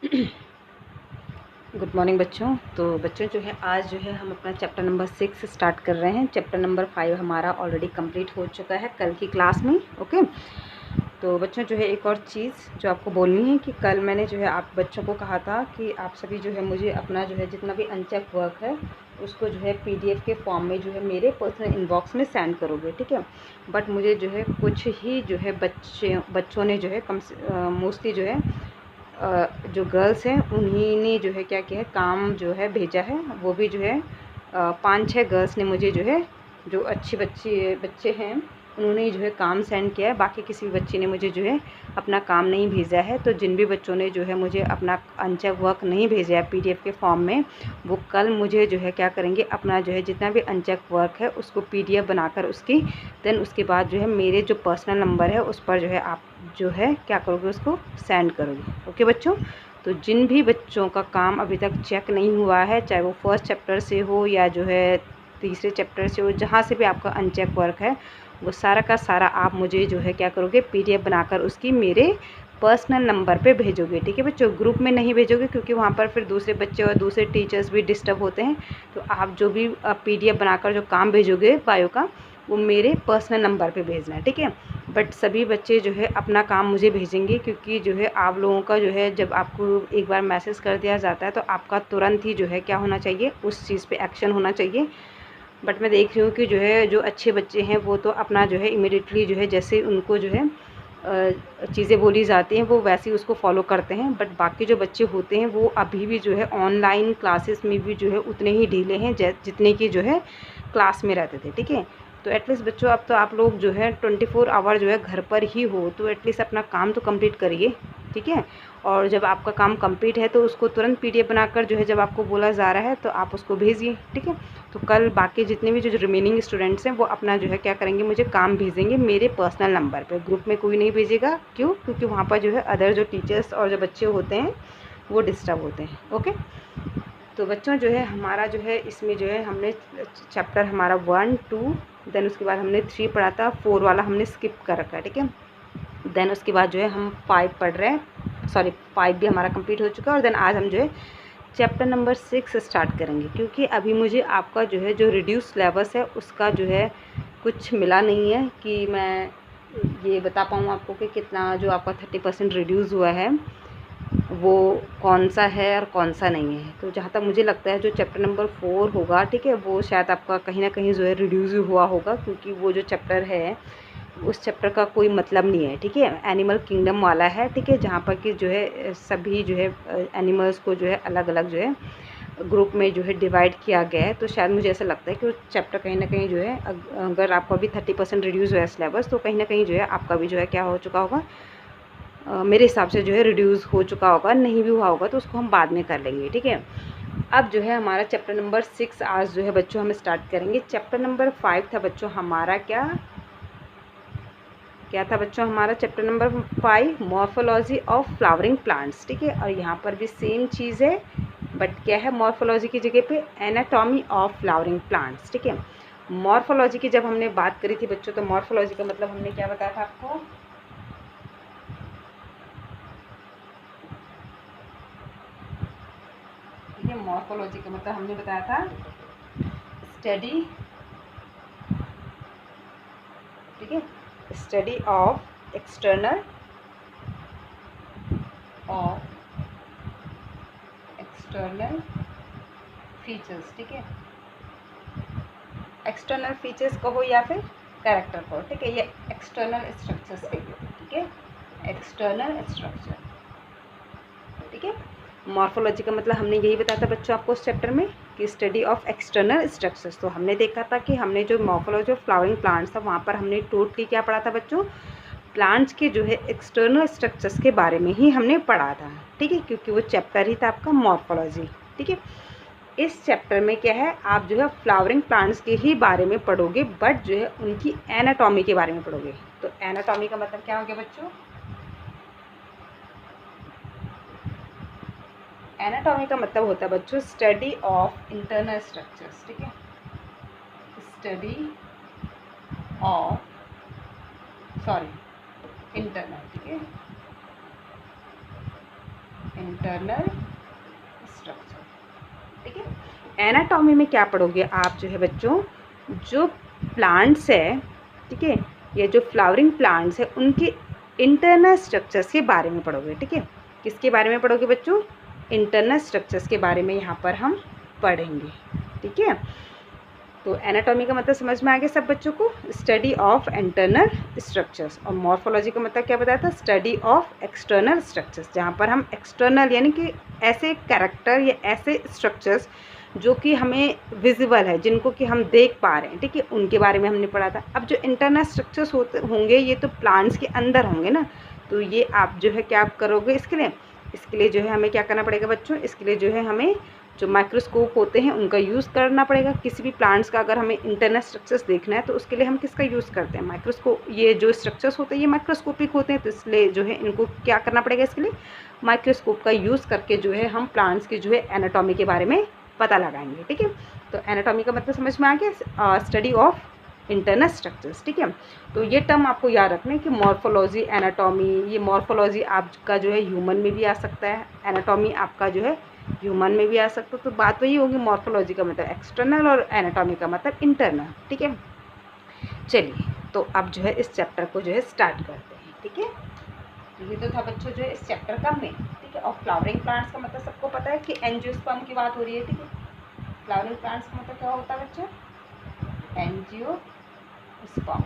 Good morning बच्चों। तो बच्चों जो है आज जो है हम अपना चैप्टर नंबर 6 स्टार्ट कर रहे हैं। चैप्टर नंबर 5 हमारा ऑलरेडी कंप्लीट हो चुका है कल की क्लास में। ओके, तो बच्चों जो है एक और चीज़ जो आपको बोलनी है कि कल मैंने जो है आप बच्चों को कहा था कि आप सभी जो है मुझे अपना जो है जितना भी अनचेक वर्क है उसको जो है पीडीएफ के फॉर्म में जो है मेरे पर्सनल इनबॉक्स में सेंड करोगे, ठीक है। बट मुझे जो है कुछ ही जो है बच्चों ने जो है मोस्टली जो है जो गर्ल्स हैं उन्हीं ने जो है क्या किया है, काम जो है भेजा है। वो भी जो है 5-6 गर्ल्स ने मुझे जो है, जो अच्छी बच्चे हैं उन्होंने जो है काम सेंड किया है। बाकी किसी भी बच्चे ने मुझे जो है अपना काम नहीं भेजा है। तो जिन भी बच्चों ने जो है मुझे अपना अनचेक वर्क नहीं भेजा है पीडीएफ के फॉर्म में, वो कल मुझे जो है क्या करेंगे, अपना जो है जितना भी अनचेक वर्क है उसको पीडीएफ बनाकर उसकी देन उसके बाद जो है मेरे जो पर्सनल नंबर है उस पर जो है आप जो है क्या करोगे, उसको सेंड करोगे। ओके बच्चों, तो जिन भी बच्चों का काम अभी तक चेक नहीं हुआ है, चाहे वो फर्स्ट चैप्टर से हो या जो है तीसरे चैप्टर से हो, जहाँ से भी आपका अनचेक वर्क है वो सारा का सारा आप मुझे जो है क्या करोगे, पीडीएफ बनाकर उसकी मेरे पर्सनल नंबर पे भेजोगे, ठीक है बच्चों। ग्रुप में नहीं भेजोगे क्योंकि वहाँ पर फिर दूसरे बच्चे और दूसरे टीचर्स भी डिस्टर्ब होते हैं। तो आप जो भी पीडीएफ बनाकर जो काम भेजोगे बायो का, वो मेरे पर्सनल नंबर पे भेजना है, ठीक है। बट सभी बच्चे जो है अपना काम मुझे भेजेंगे क्योंकि जो है आप लोगों का जो है जब आपको एक बार मैसेज कर दिया जाता है तो आपका तुरंत ही जो है क्या होना चाहिए, उस चीज़ पे एक्शन होना चाहिए। बट मैं देख रही हूँ कि जो है जो अच्छे बच्चे हैं वो तो अपना जो है इमीडिएटली जो है जैसे उनको जो है चीज़ें बोली जाती हैं वो वैसे ही उसको फॉलो करते हैं। बट बाकी जो बच्चे होते हैं वो अभी भी जो है ऑनलाइन क्लासेस में भी जो है उतने ही ढीले हैं जितने की जो है क्लास में रहते थे, ठीक है। तो एटलीस्ट बच्चों अब तो आप लोग जो है 24 आवर जो है घर पर ही हो, तो एटलीस्ट अपना काम तो कंप्लीट करिए, ठीक है। और जब आपका काम कंप्लीट है तो उसको तुरंत पीडीएफ बनाकर जो है जब आपको बोला जा रहा है तो आप उसको भेजिए, ठीक है। तो कल बाकी जितने भी जो रिमेनिंग स्टूडेंट्स हैं वो अपना जो है क्या करेंगे, मुझे काम भेजेंगे मेरे पर्सनल नंबर पे। ग्रुप में कोई नहीं भेजेगा, क्यों? क्योंकि वहाँ पर जो है अदर जो टीचर्स और जो बच्चे होते हैं वो डिस्टर्ब होते हैं। ओके, तो बच्चों जो है हमारा जो है इसमें जो है हमने चैप्टर हमारा 1, 2 देन उसके बाद हमने 3 पढ़ा था, 4 वाला हमने स्किप कर रखा है, ठीक है। देन उसके बाद जो है हम 5 पढ़ रहे हैं, सॉरी 5 भी हमारा कंप्लीट हो चुका है। और देन आज हम जो है चैप्टर नंबर 6 स्टार्ट करेंगे क्योंकि अभी मुझे आपका जो है जो रिड्यूस सिलेबस है उसका जो है कुछ मिला नहीं है कि मैं ये बता पाऊँ आपको कि कितना जो आपका 30% रिड्यूस हुआ है वो कौन सा है और कौन सा नहीं है। तो जहाँ तक मुझे लगता है जो चैप्टर नंबर 4 होगा, ठीक है, वो शायद आपका कहीं ना कहीं जो है रिड्यूस हुआ होगा क्योंकि वो जो चैप्टर है उस चैप्टर का कोई मतलब नहीं है, ठीक है। एनिमल किंगडम वाला है, ठीक है, जहाँ पर कि जो है सभी जो है एनिमल्स को जो है अलग अलग जो है ग्रुप में जो है डिवाइड किया गया है। तो शायद मुझे ऐसा लगता है कि वो चैप्टर कहीं ना कहीं जो है अगर आपका भी 30% रिड्यूस हुआ है सिलेबस, तो कहीं ना कहीं जो है आपका भी जो है क्या हो चुका होगा, मेरे हिसाब से जो है रिड्यूस हो चुका होगा। नहीं भी हुआ होगा तो उसको हम बाद में कर लेंगे, ठीक है। अब जो है हमारा चैप्टर नंबर 6 आज जो है बच्चों हम स्टार्ट करेंगे। चैप्टर नंबर 5 था बच्चों हमारा, क्या था बच्चों हमारा chapter number 5, morphology of flowering plants, ठीक है। और यहाँ पर भी सेम चीज़ है, बट क्या है, मॉर्फोलॉजी की जगह पे एनाटॉमी ऑफ फ्लावरिंग प्लांट्स, ठीक है। मॉर्फोलॉजी की जब हमने बात करी थी बच्चों, तो मॉर्फोलॉजी का मतलब हमने क्या बताया था आपको, ठीक है। मॉर्फोलॉजी का मतलब हमने बताया था स्टडी, ठीक है, स्टडी ऑफ एक्सटर्नल फीचर्स, ठीक है। एक्सटर्नल फीचर्स कहो या फिर कैरेक्टर कहो, ठीक है, ये एक्सटर्नल स्ट्रक्चर्स के लिए, ठीक है, एक्सटर्नल स्ट्रक्चर, ठीक है। मॉर्फोलॉजी का मतलब हमने यही बताया था बच्चों आपको उस चैप्टर में कि स्टडी ऑफ एक्सटर्नल स्ट्रक्चर्स। तो हमने देखा था कि हमने जो मॉर्फोलॉजी ऑफ फ्लावरिंग प्लांट्स था वहाँ पर हमने टोटली क्या पढ़ा था बच्चों, प्लांट्स के जो है एक्सटर्नल स्ट्रक्चर्स के बारे में ही हमने पढ़ा था, ठीक है, क्योंकि वो चैप्टर ही था आपका मॉर्फोलॉजी, ठीक है। इस चैप्टर में क्या है, आप जो है फ्लावरिंग प्लांट्स के ही बारे में पढ़ोगे, बट जो है उनकी एनाटॉमी के बारे में पढ़ोगे। तो एनाटॉमी का मतलब क्या हो गया बच्चों, एनाटॉमी का मतलब होता है बच्चों स्टडी ऑफ इंटरनल स्ट्रक्चर्स, ठीक है, स्टडी ऑफ, सॉरी, इंटरनल, ठीक है, इंटरनल स्ट्रक्चर। ठीक है, एनाटॉमी में क्या पढ़ोगे आप जो है बच्चों, जो प्लांट्स है, ठीक है, ये जो फ्लावरिंग प्लांट्स है उनके इंटरनल स्ट्रक्चर्स के बारे में पढ़ोगे। ठीक है, किसके बारे में पढ़ोगे बच्चों, इंटरनल स्ट्रक्चर्स के बारे में यहाँ पर हम पढ़ेंगे। ठीक है, तो एनाटॉमी का मतलब समझ में आ गया सब बच्चों को, स्टडी ऑफ इंटरनल स्ट्रक्चर्स। और मॉर्फोलॉजी का मतलब क्या बताया था, स्टडी ऑफ एक्सटर्नल स्ट्रक्चर्स, जहाँ पर हम एक्सटर्नल यानी कि ऐसे कैरेक्टर या ऐसे स्ट्रक्चर्स जो कि हमें विजिबल है, जिनको कि हम देख पा रहे हैं, ठीक है, उनके बारे में हमने पढ़ा था। अब जो इंटरनल स्ट्रक्चर्स होंगे ये तो प्लांट्स के अंदर होंगे ना, तो ये आप जो है क्या करोगे इसके लिए जो है हमें क्या करना पड़ेगा बच्चों, इसके लिए जो है हमें जो माइक्रोस्कोप होते हैं उनका यूज़ करना पड़ेगा। किसी भी प्लांट्स का अगर हमें इंटरनल स्ट्रक्चर्स देखना है तो उसके लिए हम किसका यूज़ करते हैं, माइक्रोस्कोप। ये जो स्ट्रक्चर्स होते हैं ये माइक्रोस्कोपिक होते हैं, तो इसलिए जो है इनको क्या करना पड़ेगा, इसके लिए माइक्रोस्कोप का यूज़ करके जो है हम प्लांट्स की जो है एनाटॉमी के बारे में पता लगाएंगे। ठीक है, तो एनाटॉमी का मतलब समझ में आ गया, स्टडी ऑफ इंटरनल स्ट्रक्चर्स। ठीक है, तो ये टर्म आपको याद रखना है कि मॉर्फोलॉजी, एनाटॉमी, ये मॉर्फोलॉजी आपका जो है ह्यूमन में भी आ सकता है, एनाटॉमी आपका जो है ह्यूमन में भी आ सकता है। तो बात वही होगी, मॉर्फोलॉजी का मतलब एक्सटर्नल और एनाटॉमी का मतलब इंटरनल। ठीक है, चलिए तो अब जो है इस चैप्टर को जो है स्टार्ट करते हैं। ठीक है, तो ये तो था बच्चों जो है इस चैप्टर का मेन। ठीक है, और फ्लावरिंग प्लांट्स का मतलब सबको पता है कि एंजियोस्पर्म की बात हो रही है। ठीक है, फ्लावरिंग प्लांट्स का मतलब क्या होता है बच्चों, एंजियोस्पर्म।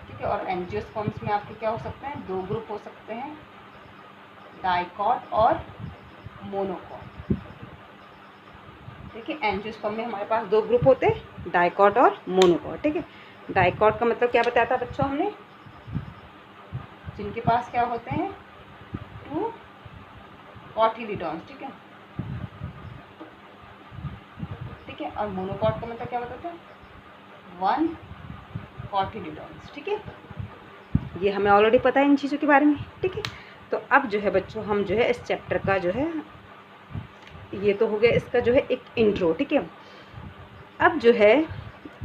ठीक है, और एंजियोस्पर्म्स में आपके क्या हो सकते हैं, दो ग्रुप हो सकते हैं, डाइकॉट और मोनोकॉट। ठीक है, एंजियोस्पर्म में हमारे पास दो ग्रुप होते हैं, डाइकॉट और मोनोकॉट। ठीक है, डाइकॉट का मतलब क्या बताया था बच्चों हमने, जिनके पास क्या होते हैं, 2 कॉटिलीडॉन्स। ठीक है, ठीक है, और मोनोकॉट का मतलब क्या बताता है, 1 कॉटिलीडॉन्स। ठीक है, ये हमें ऑलरेडी पता है इन चीज़ों के बारे में। ठीक है, तो अब जो है बच्चों हम जो है इस चैप्टर का जो है, ये तो हो गया इसका जो है एक इंट्रो। ठीक है, अब जो है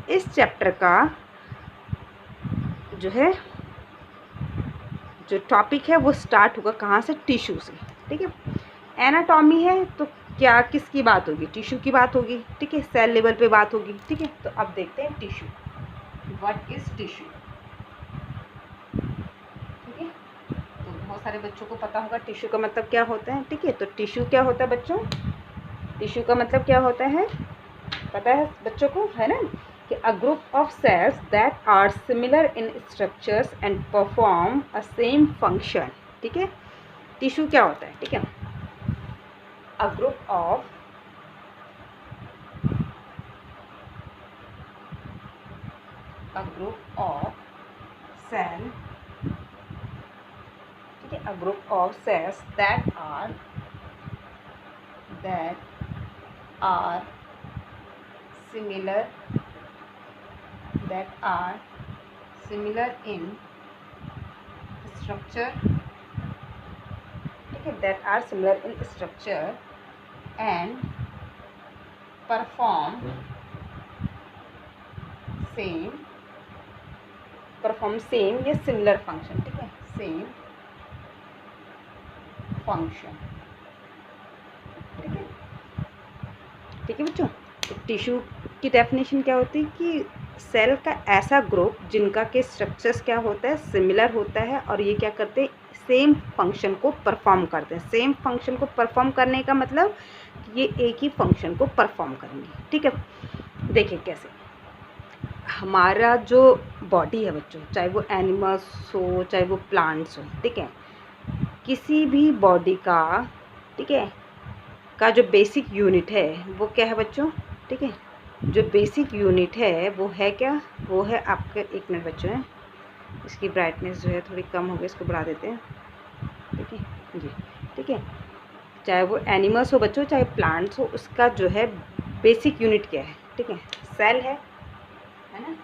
इस चैप्टर का जो है जो टॉपिक है वो स्टार्ट होगा कहाँ से, टिश्यू से। ठीक है, एनाटॉमी है तो क्या किसकी बात होगी, टिश्यू की बात होगी। ठीक है, सेल लेवल पे बात होगी। ठीक है, तो अब देखते हैं टिश्यू, व्हाट इज टिश्यू। ठीक है, तो बहुत सारे बच्चों को पता होगा टिश्यू का मतलब क्या होता है। ठीक है, तो टिश्यू क्या होता है बच्चों, टिश्यू का मतलब क्या होता है, पता है बच्चों को, है ना, कि a group of cells that are similar in structures and perform a same function. ठीक है, टिश्यू क्या होता है, ठीक है, अ ग्रुप ऑफ सेल, ठीक है, a group of cells that are similar in structure, ठीक है, that are similar in structure and perform same या similar function। ठीक है, same function। ठीक है, ठीक है बच्चों, तो टिश्यू की डेफिनेशन क्या होती है कि सेल का ऐसा ग्रुप जिनका के स्ट्रक्चर्स क्या होता है, सिमिलर होता है, और ये क्या करते हैं, सेम फंक्शन को परफॉर्म करते हैं। सेम फंक्शन को परफॉर्म करने का मतलब कि ये एक ही फंक्शन को परफॉर्म करेंगे। ठीक है, देखिए कैसे, हमारा जो बॉडी है बच्चों, चाहे वो एनिमल्स हो चाहे वो प्लांट्स हो, ठीक है, किसी भी बॉडी का, ठीक है, का जो बेसिक यूनिट है वो क्या है बच्चों, ठीक है, जो बेसिक यूनिट है वो है क्या, वो है आपके, एक मिनट बच्चों है, इसकी ब्राइटनेस जो है थोड़ी कम हो गई, इसको बढ़ा देते हैं। ठीक है जी, ठीक है, चाहे वो एनिमल्स हो बच्चों चाहे प्लांट्स हो, उसका जो है बेसिक यूनिट क्या है, ठीक है, सेल है ना,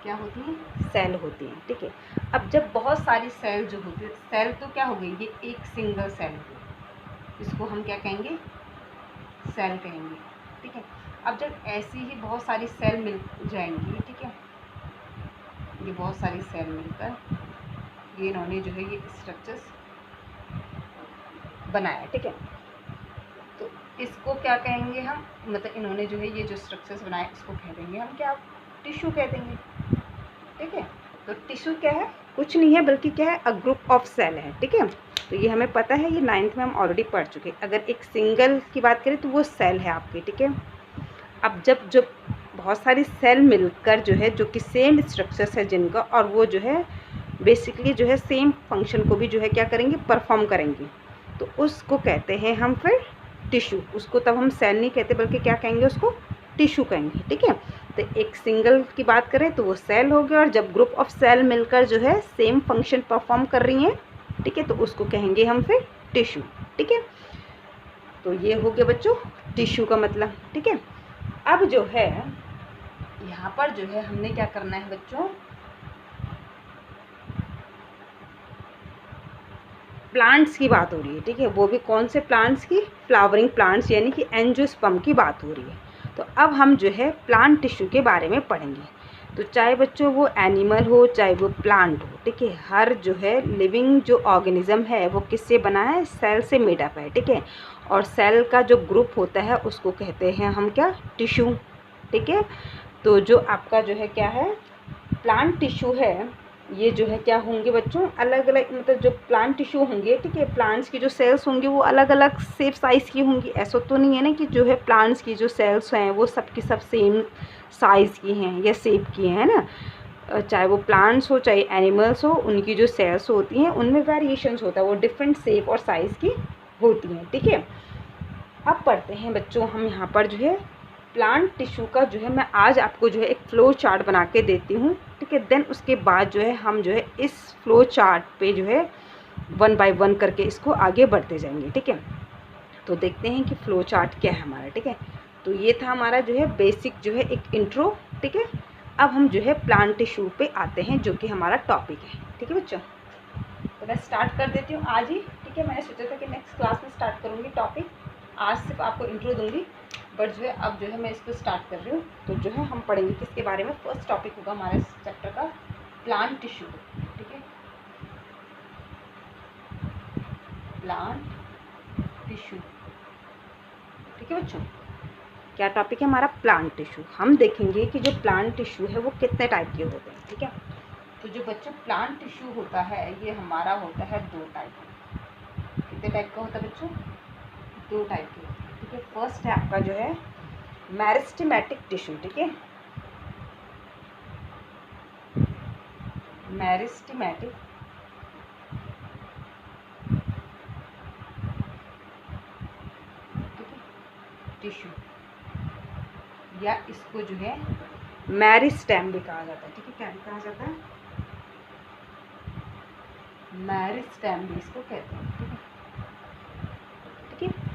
क्या होती है, सेल होती है। ठीक है, अब जब बहुत सारी सेल जो होती है, सेल तो क्या हो गई, ये एक सिंगल सेल होगी, इसको हम क्या कहेंगे, सेल कहेंगे। ठीक है, अब जब ऐसी ही बहुत सारी सेल मिल जाएंगी, ठीक है, ये बहुत सारी सेल मिलकर ये इन्होंने जो है ये स्ट्रक्चर्स बनाया, ठीक है। तो इसको क्या कहेंगे हम, मतलब इन्होंने जो है ये जो स्ट्रक्चर्स बनाए इसको कह देंगे हम क्या, टिश्यू कह देंगे, ठीक है। तो टिश्यू क्या है, कुछ नहीं है बल्कि क्या है, अ ग्रुप ऑफ सेल है, ठीक है। तो ये हमें पता है, ये 9th में हम ऑलरेडी पढ़ चुके हैं। अगर एक सिंगल की बात करें तो वो सेल है आपकी, ठीक है। अब जब बहुत सारी सेल मिलकर जो है, जो कि सेम स्ट्रक्चर्स है जिनका, और वो जो है बेसिकली जो है सेम फंक्शन को भी जो है क्या करेंगे, परफॉर्म करेंगे, तो उसको कहते हैं हम फिर टिश्यू। उसको तब हम सेल नहीं कहते बल्कि क्या कहेंगे, उसको टिश्यू कहेंगे, ठीक है। तो एक सिंगल की बात करें तो वो सेल हो गया, और जब ग्रुप ऑफ सेल मिलकर जो है सेम फंक्शन परफॉर्म कर रही हैं, ठीक है, तो उसको कहेंगे हम फिर टिश्यू, ठीक है। तो ये हो गया बच्चों टिश्यू का मतलब, ठीक है। अब जो है यहाँ पर जो है हमने क्या करना है बच्चों, प्लांट्स की बात हो रही है, ठीक है। वो भी कौन से प्लांट्स की, फ्लावरिंग प्लांट्स, यानी कि एंजियोस्पर्म की बात हो रही है। तो अब हम जो है प्लांट टिश्यू के बारे में पढ़ेंगे। तो चाहे बच्चों वो एनिमल हो चाहे वो प्लांट हो, ठीक है, हर जो है लिविंग जो ऑर्गेनिज्म है वो किससे बना है, सेल से मेडअप है, ठीक है। और सेल का जो ग्रुप होता है उसको कहते हैं हम क्या, टिश्यू, ठीक है। तो जो आपका जो है क्या है, प्लांट टिश्यू है, ये जो है क्या होंगे बच्चों, अलग अलग, मतलब जो प्लांट टिश्यू होंगे, ठीक है, प्लांट्स की जो सेल्स होंगी वो अलग अलग शेप साइज़ की होंगी। ऐसा तो नहीं है ना कि जो है प्लांट्स की जो सेल्स हैं वो सब की सब सेम साइज़ की हैं या शेप की हैं, है ना। चाहे वो प्लांट्स हो चाहे एनिमल्स हो, उनकी जो सेल्स होती हैं उनमें वेरिएशंस होता है, वो डिफरेंट शेप और साइज़ की होती हैं, ठीक है। अब पढ़ते हैं बच्चों हम यहाँ पर जो है प्लांट टिश्यू का जो है, मैं आज आपको जो है एक फ़्लो चार्ट बना के देती हूँ, ठीक है। देन उसके बाद जो है हम जो है इस फ़्लो चार्ट पे जो है 1 बाय 1 करके इसको आगे बढ़ते जाएंगे, ठीक है। तो देखते हैं कि फ़्लो चार्ट क्या है हमारा, ठीक है। तो ये था हमारा जो है बेसिक जो है एक इंट्रो, ठीक है। अब हम जो है प्लांट टिश्यू पे आते हैं जो कि हमारा टॉपिक है, ठीक है बच्चों। तो मैं स्टार्ट कर देती हूँ आज ही, ठीक है। मैंने सोचा था कि नेक्स्ट क्लास में स्टार्ट करूँगी टॉपिक, आज सिर्फ आपको इंट्रो दूँगी, बट जो है अब जो है मैं इसको स्टार्ट कर रही हूँ। तो जो है हम पढ़ेंगे किसके बारे में, फर्स्ट टॉपिक होगा हमारे इस चैप्टर का प्लांट टिश्यू, ठीक है, प्लांट टिश्यू, ठीक है बच्चों। क्या टॉपिक है हमारा, प्लांट टिश्यू। हम देखेंगे कि जो प्लांट टिश्यू है वो कितने टाइप के होते हैं, ठीक है। तो जो बच्चों प्लांट टिश्यू होता है ये हमारा होता है 2 टाइप का। कितने टाइप का होता है बच्चों, 2 टाइप के होते हैं, ठीक है। फर्स्ट है आपका जो है मेरिस्टेमेटिक टिश्यू, ठीक है, मेरिस्टेमेटिक टिश्यू, या इसको जो है मेरिस्टेम भी कहा जाता है, ठीक है। क्या भी कहा जाता है, मेरिस्टेम भी इसको कहते हैं, ठीक है, ठीक है।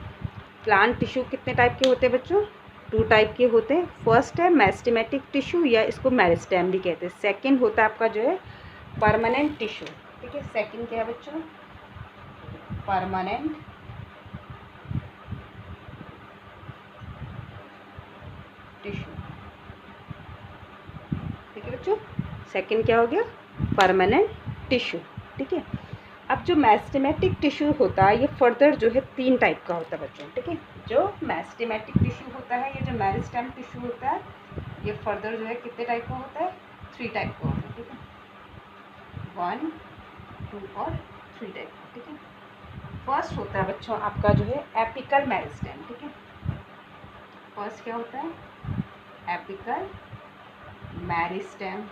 प्लांट टिश्यू कितने टाइप के होते हैं बच्चों, 2 टाइप के होते हैं। फर्स्ट है मेरिस्टेमेटिक टिश्यू या इसको मेरिस्टेम भी कहते हैं। सेकंड होता है आपका जो है परमानेंट टिश्यू, ठीक है। सेकंड क्या है बच्चों, परमानेंट टिश्यू, ठीक है बच्चों। सेकंड क्या हो गया, परमानेंट टिश्यू, ठीक है। अब जो मेरिस्टेमेटिक टिश्यू होता है ये फर्दर जो है 3 टाइप का होता है बच्चों, ठीक है। जो मेरिस्टेमेटिक टिश्यू होता है, ये जो मेरिस्टेम टिश्यू होता है ये फर्दर जो है कितने टाइप का होता है, 3 टाइप का होता है, ठीक है, 1, 2 और 3 टाइप का, ठीक है। फर्स्ट होता है बच्चों आपका जो है एपिकल मेरिस्टेम, ठीक है। फर्स्ट क्या होता है, एपिकल मेरिस्टेम।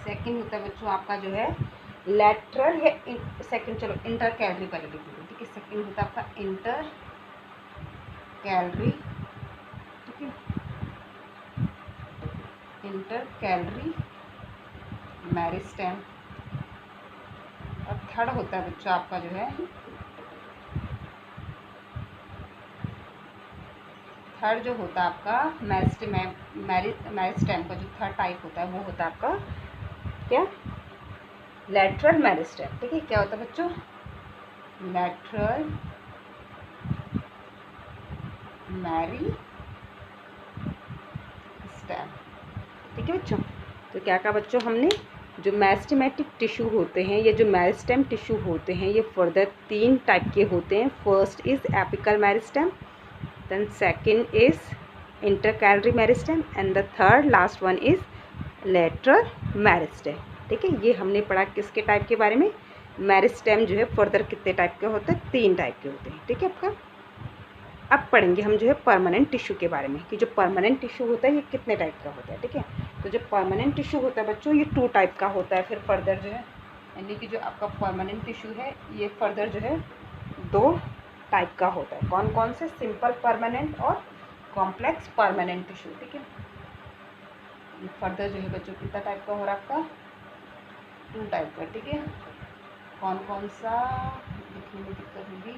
सेकंड होता है बच्चों आपका जो है लैटरल या सेकंड, चलो इंटर कैलरी पहले लिख दीजिए, ठीक है। सेकंड होता है आपका इंटर कैलरी, ठीक है, इंटर कैलरी मेरिस्टेम। और थर्ड होता है बच्चों आपका जो है, थर्ड जो होता है आपका मेरिस्टेम का जो थर्ड टाइप होता है वो होता है आपका क्या, लैटरल मेरिस्टेम, ठीक है। क्या होता है बच्चों, लैटरल मेरिस्टेम, ठीक है बच्चों। तो क्या कहा बच्चों हमने, जो मेरिस्टेमेटिक टिश्यू होते हैं, ये जो मेरिस्टेम टिश्यू होते हैं, ये फर्दर 3 टाइप के होते हैं। First is apical meristem, then second is intercalary meristem and the third last one is lateral meristem. ठीक है, ये हमने पढ़ा किसके टाइप के बारे में, मेरिस्टेम जो है फर्दर कितने टाइप के होते हैं, 3 टाइप के होते हैं। ठीक है आपका। अब पढ़ेंगे हम जो है परमानेंट टिश्यू के बारे में कि जो परमानेंट टिश्यू होता है ये कितने टाइप का होता है। ठीक है, तो जो परमानेंट टिश्यू होता है बच्चों ये 2 टाइप का होता है। फिर फर्दर जो है यानी कि जो आपका परमानेंट टिश्यू है ये फर्दर जो है 2 टाइप का होता है। कौन कौन से, सिंपल परमानेंट और कॉम्प्लेक्स परमानेंट टिश्यू। ठीक है, ये फर्दर जो है बच्चों कितना टाइप का हो रहा है आपका, 2 टाइप का। ठीक है, कौन कौन सा लिखने में दिक्कत होगी।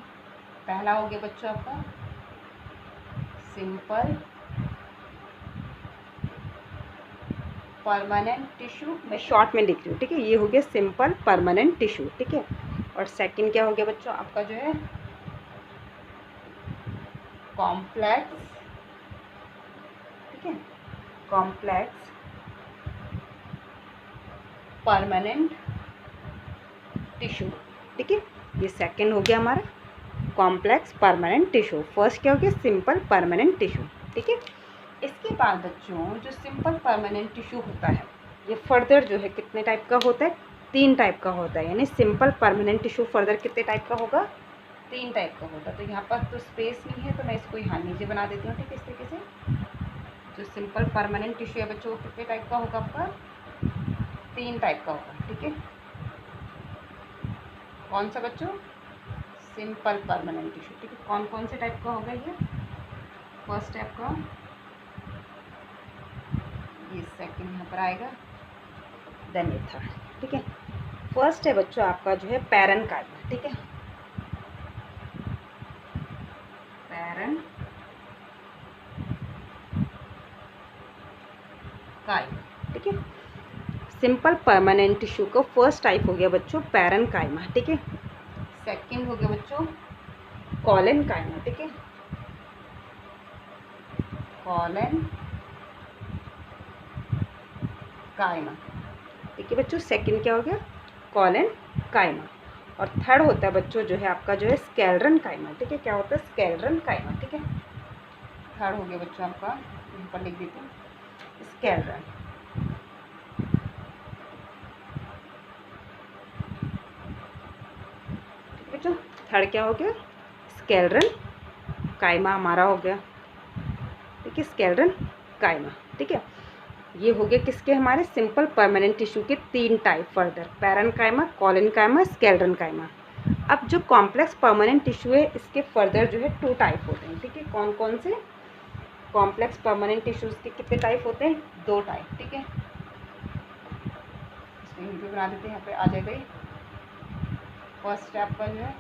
पहला हो गया बच्चों आपका सिंपल परमानेंट टिश्यू, मैं शॉर्ट में लिख रही हूँ। ठीक है, ये हो गया सिंपल परमानेंट टिश्यू। ठीक है, और सेकंड क्या हो गया बच्चों आपका जो है कॉम्प्लेक्स। ठीक है, कॉम्प्लेक्स परमानेंट टिश्यू। ठीक है, ये सेकंड हो गया हमारा कॉम्प्लेक्स परमानेंट टिश्यू। फर्स्ट क्या हो गया सिंपल परमानेंट टिश्यू। ठीक है, इसके बाद बच्चों जो सिंपल परमानेंट टिश्यू होता है ये फर्दर जो है कितने टाइप का होता है, 3 टाइप का होता है। यानी सिंपल परमानेंट टिश्यू फर्दर कितने टाइप का होगा, 3 टाइप का होता है। तो यहाँ पर तो स्पेस नहीं है तो मैं इसको यहाँ नीचे बना देती हूँ। ठीक है, इस तरीके से जो सिंपल परमानेंट टिश्यू है बच्चों कितने टाइप का होगा आपका, 3 टाइप का होगा। ठीक है, कौन सा बच्चों, सिंपल परमानेंट टिश्यू। ठीक है, कौन कौन से टाइप का होगा ये, फर्स्ट टाइप का, ये सेकंड यहाँ पर आएगा, देन ये थर्ड। ठीक है, फर्स्ट है बच्चों आपका जो है पैरेन्काइमा। ठीक है, पैरेन्काइमा। ठीक है, सिंपल परमानेंट टिश्यू का फर्स्ट टाइप हो गया बच्चों पैरेन्काइमा। ठीक है, सेकंड हो गया बच्चों कॉलेनकाइमा। ठीक है, कॉलेनकाइमा। ठीक है बच्चों, सेकंड क्या हो गया कॉलेनकाइमा। और थर्ड होता है बच्चों जो है आपका जो है स्केलेरनकाइमा। ठीक है, क्या होता है स्केलेरनकाइमा। ठीक है, थर्ड हो गया बच्चों आपका, यहाँ पर लिख देते हैं स्केलेरन। बच्चों थर्ड क्या हो गया स्केलेरनकाइमा हमारा हो गया। ठीक है, स्केलेरनकाइमा। ठीक है, ये हो गया किसके, हमारे सिंपल परमानेंट टिश्यू के 3 टाइप फर्दर, पैरेन्काइमा, कॉलेनकाइमा, स्केलेरनकाइमा। अब जो कॉम्प्लेक्स परमानेंट टिश्यू है इसके फर्दर जो है 2 टाइप होते हैं। ठीक है, कौन कौन से, कॉम्प्लेक्स परमानेंट टिश्यूज़ के कितने टाइप होते हैं, 2 टाइप। ठीक है, इसमें वीडियो बना देते हैं, यहाँ पे आ जाएगा। फर्स्ट आपका जो है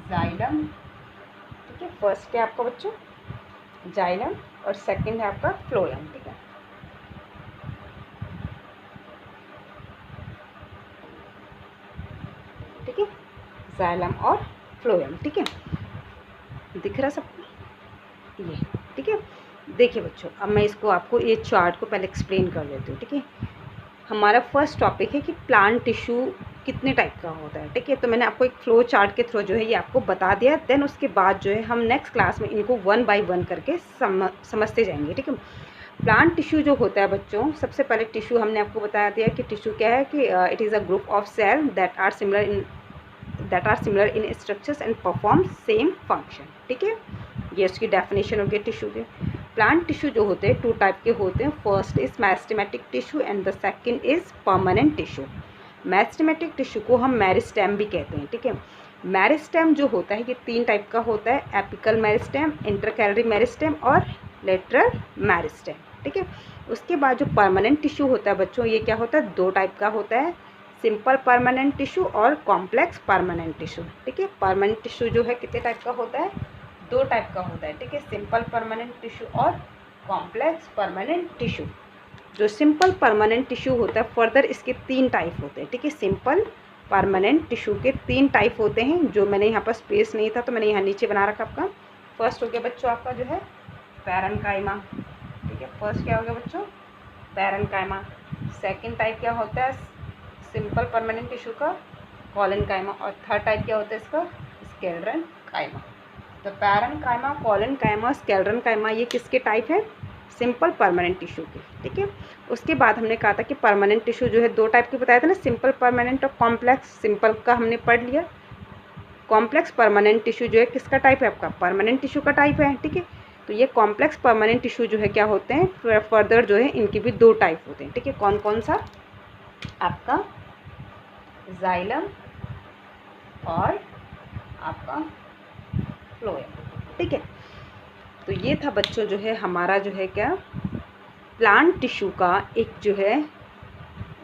जाइलम। ठीक है, फर्स्ट है आपका बच्चों जाइलम और सेकंड है आपका फ्लोएम। ठीक है, ठीक है, जाइलम और फ्लोएम। ठीक है, दिख रहा सबको ये। ठीक है, देखिए बच्चों अब मैं इसको आपको ये चार्ट को पहले एक्सप्लेन कर देती हूँ। ठीक है, हमारा फर्स्ट टॉपिक है कि प्लांट टिश्यू कितने टाइप का होता है। ठीक है, तो मैंने आपको एक फ्लो चार्ट के थ्रू जो है ये आपको बता दिया। देन उसके बाद जो है हम नेक्स्ट क्लास में इनको 1 बाय 1 करके समझते जाएंगे। ठीक है, प्लांट टिश्यू जो होता है बच्चों, सबसे पहले टिश्यू हमने आपको बताया दिया कि टिश्यू क्या है कि it is a group of cell that are similar in structures and perform same function. ठीक है, ये उसकी डेफिनेशन हो गई टिश्यू के। प्लांट टिश्यू जो होते हैं 2 टाइप के होते हैं। First is meristematic tissue and the second is permanent tissue. Meristematic tissue को हम मेरिस्टेम भी कहते हैं। ठीक है, मेरिस्टेम जो होता है ये 3 टाइप का होता है, एपिकल मेरिस्टेम, इंटरकैलरी मेरिस्टेम और लेटरल मेरिस्टेम। ठीक है, उसके बाद जो परमानेंट टिश्यू होता है बच्चों ये क्या होता है, 2 टाइप का होता है, सिंपल परमानेंट टिश्यू और कॉम्प्लेक्स परमानेंट टिश्यू। ठीक है, परमानेंट टिश्यू जो है कितने टाइप का होता है, 2 टाइप का होता है। ठीक है, सिंपल परमानेंट टिश्यू और कॉम्प्लेक्स परमानेंट टिश्यू। जो सिंपल परमानेंट टिश्यू होता है फर्दर इसके 3 टाइप होते हैं। ठीक है, सिंपल परमानेंट टिश्यू के 3 टाइप होते हैं। जो मैंने यहाँ पर स्पेस नहीं था तो मैंने यहाँ नीचे बना रखा आपका। फर्स्ट हो गया बच्चों आपका जो है पैरेन्काइमा। ठीक है, फर्स्ट क्या हो गया बच्चों पैरेन्काइमा। सेकंड टाइप क्या होता है सिंपल परमानेंट टिश्यू का, कॉलेनकाइमा। और थर्ड टाइप क्या होता है इसका, स्क्लेरेनकाइमा। तो पैरेन्काइमा, कॉलेनकाइमा, स्क्लेरेनकाइमा ये किसके टाइप है, सिंपल परमानेंट टिश्यू के, ठीक है। उसके बाद हमने कहा था कि परमानेंट टिश्यू जो है दो टाइप के बताया था ना, सिंपल परमानेंट और कॉम्प्लेक्स। सिंपल का हमने पढ़ लिया, कॉम्प्लेक्स परमानेंट टिश्यू जो है किसका टाइप है आपका, परमानेंट टिश्यू का टाइप है, ठीक है। तो ये कॉम्प्लेक्स परमानेंट टिश्यू जो है क्या होते हैं, फर्दर जो है इनके भी दो टाइप होते हैं, ठीक है। कौन कौन सा, आपका जाइलम और आपका फ्लोएम, ठीक है। तो ये था बच्चों जो है हमारा जो है क्या, प्लांट टिश्यू का एक जो है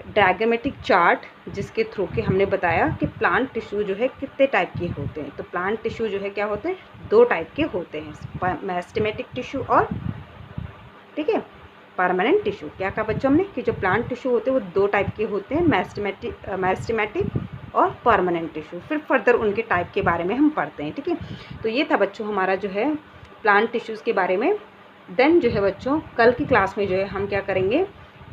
डायग्रामेटिक चार्ट, जिसके थ्रू के हमने बताया कि प्लांट टिश्यू जो है कितने टाइप के होते हैं। तो प्लांट टिश्यू जो है क्या होते हैं, दो टाइप के होते हैं, मेरिस्टेमेटिक टिश्यू और, ठीक है, परमानेंट टिश्यू। क्या कहा बच्चों हमने कि जो प्लांट टिश्यू होते हैं वो दो टाइप के होते हैं, मेरिस्टेमेटिक और परमानेंट टिश्यू। फिर फर्दर उनके टाइप के बारे में हम पढ़ते हैं, ठीक है। तो ये था बच्चों हमारा जो है प्लांट टिश्यूज़ के बारे में। देन जो है बच्चों कल की क्लास में जो है हम क्या करेंगे,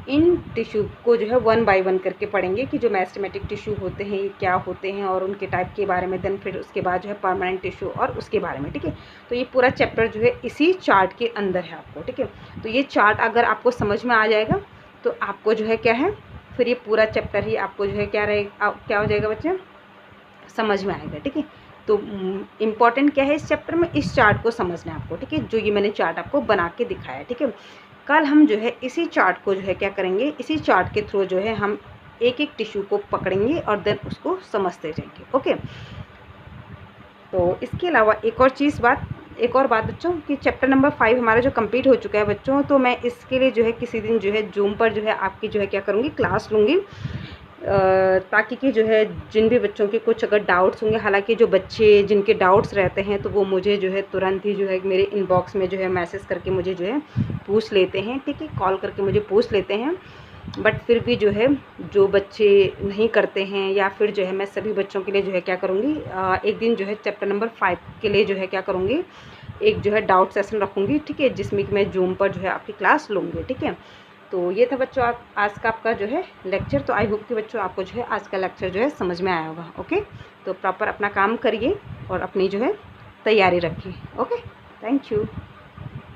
इन टिश्यू को जो है वन बाय वन करके पढ़ेंगे कि जो मेरिस्टेमेटिक टिश्यू होते हैं ये क्या होते हैं और उनके टाइप के बारे में। देन फिर उसके बाद जो है परमानेंट टिश्यू और उसके बारे में, ठीक है। तो ये पूरा चैप्टर जो है इसी चार्ट के अंदर है आपको, ठीक है। तो ये चार्ट अगर आपको समझ में आ जाएगा तो आपको जो है क्या है, फिर ये पूरा चैप्टर ही आपको जो है क्या रहेगा, क्या हो जाएगा बच्चे, समझ में आएगा, ठीक है। तो इम्पॉर्टेंट क्या है इस चैप्टर में, इस चार्ट को समझना है आपको, ठीक है, जो ये मैंने चार्ट आपको बना के दिखाया है, ठीक है। कल हम जो है इसी चार्ट को जो है क्या करेंगे, इसी चार्ट के थ्रू जो है हम एक एक टिश्यू को पकड़ेंगे और देन उसको समझते जाएंगे, ओके। तो इसके अलावा एक और बात बच्चों कि चैप्टर नंबर 5 हमारा जो कंप्लीट हो चुका है बच्चों, तो मैं इसके लिए जो है किसी दिन जो है जूम पर जो है आपकी जो है क्या करूँगी, क्लास लूँगी, ताकि कि जो है जिन भी बच्चों के कुछ अगर डाउट्स होंगे, हालांकि जो बच्चे जिनके डाउट्स रहते हैं तो वो मुझे जो है तुरंत ही जो है मेरे इनबॉक्स में जो है मैसेज करके मुझे जो है पूछ लेते हैं, ठीक है, कॉल करके मुझे पूछ लेते हैं। बट फिर भी जो है जो बच्चे नहीं करते हैं या फिर जो है मैं सभी बच्चों के लिए जो है क्या करूँगी, एक दिन जो है चैप्टर नंबर 5 के लिए जो है क्या करूँगी, एक जो है डाउट सेशन रखूँगी, ठीक है, जिसमें कि मैं जूम पर जो है आपकी क्लास लूँगी, ठीक है। तो ये था बच्चों आज का आपका जो है लेक्चर। तो आई होप कि बच्चों आपको जो है आज का लेक्चर जो है समझ में आया होगा, ओके। तो प्रॉपर अपना काम करिए और अपनी जो है तैयारी रखिए, ओके। Thank you.